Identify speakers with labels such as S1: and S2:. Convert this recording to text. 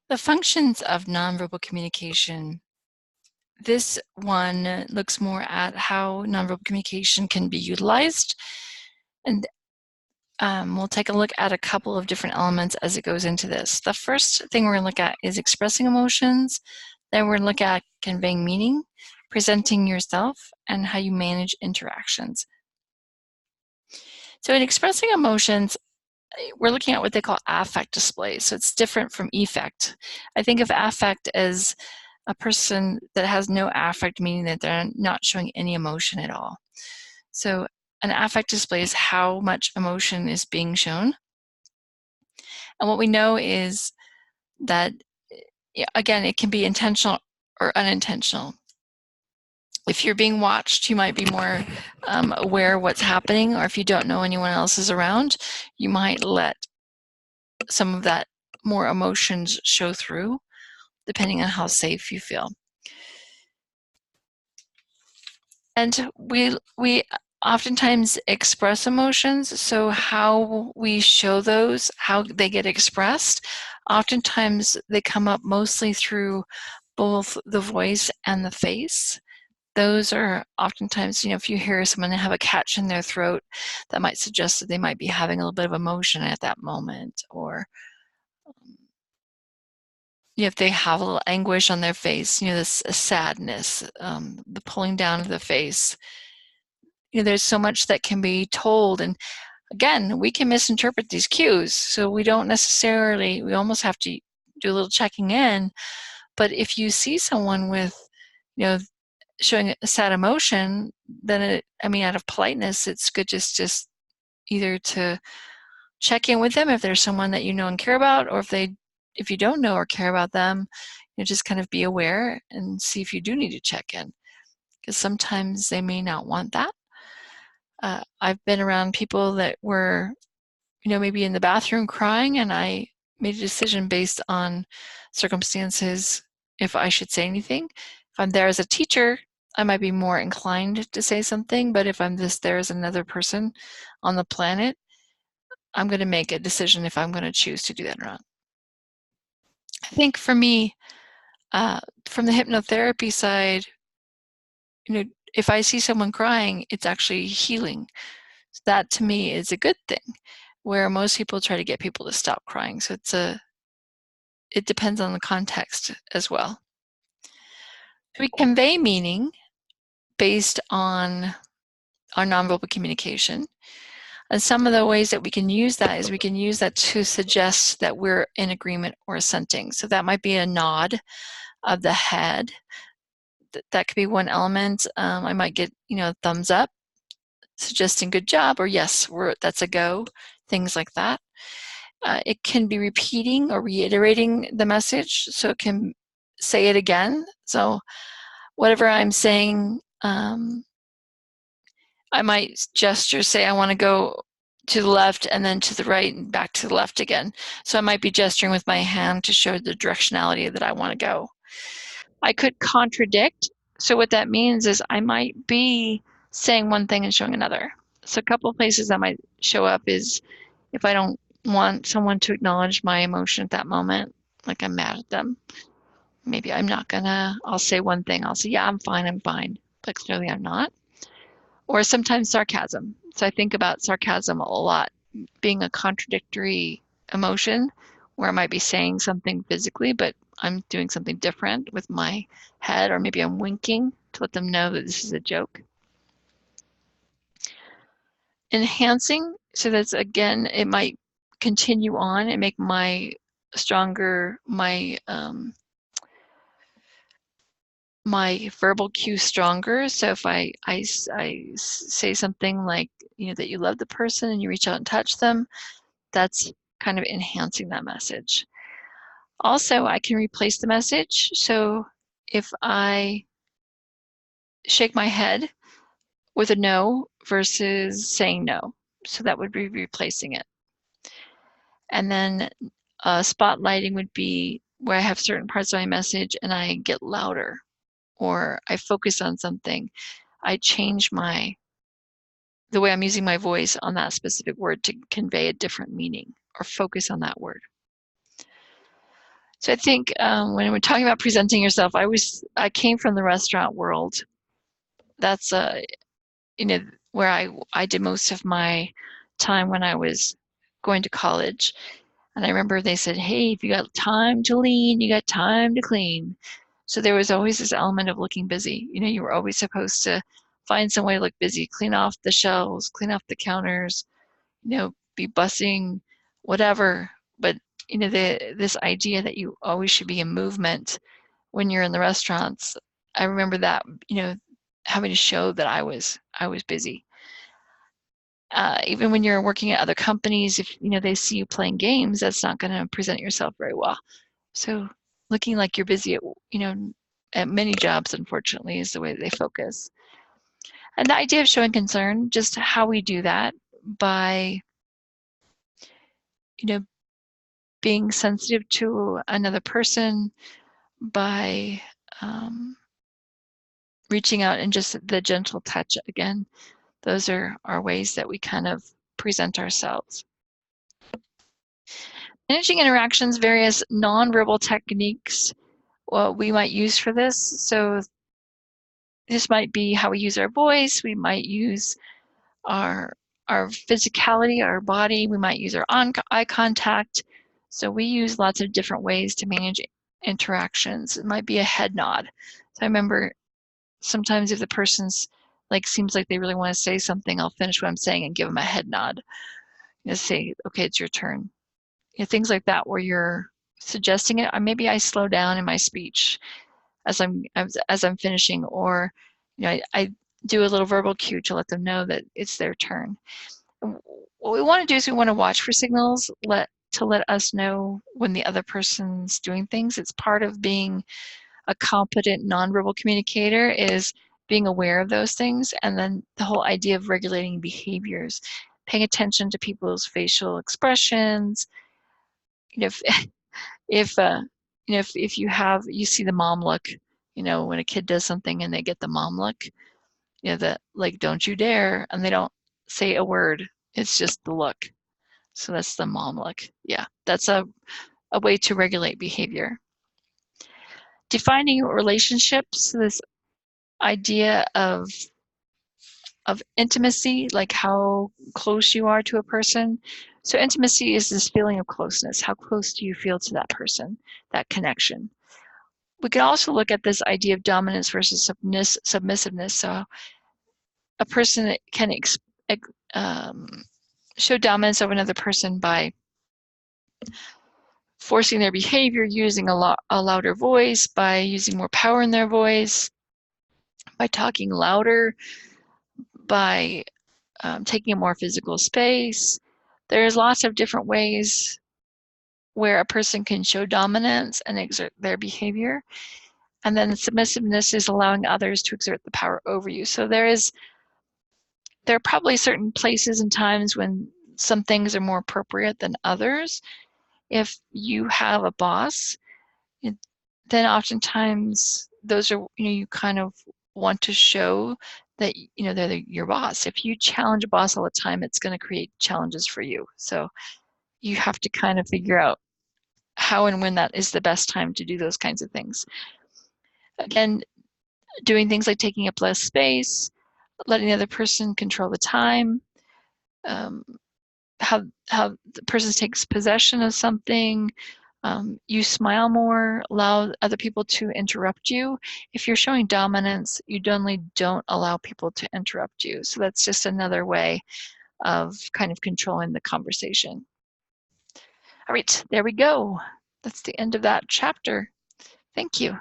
S1: The functions of nonverbal communication. This one looks more at how nonverbal communication can be utilized. And we'll take a look at a couple of different elements as it goes into this. The first thing we're going to look at is expressing emotions. Then we're going to look at conveying meaning, presenting yourself, and how you manage interactions. So in expressing emotions, we're looking at what they call affect display. So it's different from effect. I think of affect as a person that has no affect, meaning that they're not showing any emotion at all. So an affect display is how much emotion is being shown. And what we know is that, again, it can be intentional or unintentional. If you're being watched, you might be more aware of what's happening, or if you don't know anyone else is around, you might let some of that more emotions show through, depending on how safe you feel. And we oftentimes express emotions, so how we show those, how they get expressed, oftentimes they come up mostly through both the voice and the face. Those are oftentimes, if you hear someone have a catch in their throat, that might suggest that they might be having a little bit of emotion at that moment, or if they have a little anguish on their face, this sadness, the pulling down of the face. There's so much that can be told, and again, we can misinterpret these cues, so we don't necessarily, we almost have to do a little checking in. But if you see someone with, showing a sad emotion, then out of politeness, it's good just either to check in with them if there's someone that you know and care about, or if you don't know or care about them, just kind of be aware and see if you do need to check in, because sometimes they may not want that. I've been around people that were, maybe in the bathroom crying, and I made a decision based on circumstances if I should say anything. If I'm there as a teacher, I might be more inclined to say something, but if I'm there as another person on the planet, I'm going to make a decision if I'm going to choose to do that or not. I think for me, from the hypnotherapy side, if I see someone crying, it's actually healing. So that to me is a good thing, where most people try to get people to stop crying. So it depends on the context as well. We convey meaning based on our nonverbal communication. And some of the ways that we can use that is we can use that to suggest that we're in agreement or assenting. So that might be a nod of the head. That could be one element. I might get, a thumbs up, suggesting good job, or yes, that's a go, things like that. It can be repeating or reiterating the message, so it can say it again. So whatever I'm saying, I might gesture, say I want to go to the left and then to the right and back to the left again. So I might be gesturing with my hand to show the directionality that I want to go. I could contradict. So what that means is I might be saying one thing and showing another. So a couple of places that might show up is if I don't want someone to acknowledge my emotion at that moment, like I'm mad at them, maybe I'll say one thing. I'll say, yeah, I'm fine, but clearly I'm not. Or sometimes sarcasm. So I think about sarcasm a lot, being a contradictory emotion, where I might be saying something physically, but I'm doing something different with my head, or maybe I'm winking to let them know that this is a joke. Enhancing, so that's, again, it might continue on and make my verbal cue stronger. So if I say something like, that you love the person and you reach out and touch them, that's kind of enhancing that message. Also, I can replace the message. So if I shake my head with a no versus saying no, so that would be replacing it. And then spotlighting would be where I have certain parts of my message and I get louder, or I focus on something. I change the way I'm using my voice on that specific word to convey a different meaning or focus on that word. So I think when we're talking about presenting yourself, I came from the restaurant world. That's you know, where I did most of my time when I was going to college. And I remember they said, hey, if you got time to lean, you got time to clean. So there was always this element of looking busy. You know, you were always supposed to find some way to look busy, clean off the shelves, clean off the counters, you know, be bussing, whatever. But, you know, this idea that you always should be in movement when you're in the restaurants, I remember that, you know, having to show that I was busy. Even when you're working at other companies, if you know they see you playing games, that's not going to present yourself very well. So looking like you're busy at, you know, at many jobs, unfortunately, is the way that they focus. And the idea of showing concern, just how we do that by, you know, being sensitive to another person, by reaching out and just the gentle touch again. Those are ways that we kind of present ourselves. Managing interactions, various nonverbal techniques we might use for this. So this might be how we use our voice. We might use our physicality, our body. We might use our eye contact. So we use lots of different ways to manage interactions. It might be a head nod. So I remember sometimes if the person's like seems like they really want to say something, I'll finish what I'm saying and give them a head nod. You know, say, okay, it's your turn. You know, things like that where you're suggesting it. Or maybe I slow down in my speech as I'm finishing, or you know, I do a little verbal cue to let them know that it's their turn. And what we want to do is we want to watch for signals to let us know when the other person's doing things. It's part of being a competent nonverbal communicator is being aware of those things, and then the whole idea of regulating behaviors, paying attention to people's facial expressions. You know, if you know, if you see the mom look, you know, when a kid does something and they get the mom look, you know, that like don't you dare, and they don't say a word. It's just the look. So that's the mom look. Yeah, that's a way to regulate behavior. Defining relationships, this idea of intimacy, like how close you are to a person. So intimacy is this feeling of closeness. How close do you feel to that person, that connection? We can also look at this idea of dominance versus submissiveness. So a person can show dominance over another person by forcing their behavior, using a louder voice, by using more power in their voice, by talking louder, by taking a more physical space. There's lots of different ways where a person can show dominance and exert their behavior. And then submissiveness is allowing others to exert the power over you. So there are probably certain places and times when some things are more appropriate than others. If you have a boss, then oftentimes those are, you know, you kind of want to show that, you know, they're your boss. If you challenge a boss all the time, it's going to create challenges for you. So you have to kind of figure out how and when that is the best time to do those kinds of things. Again, doing things like taking up less space, letting the other person control the time, how the person takes possession of something. You smile more, allow other people to interrupt you. If you're showing dominance, you generally don't allow people to interrupt you. So that's just another way of kind of controlling the conversation. All right, there we go. That's the end of that chapter. Thank you.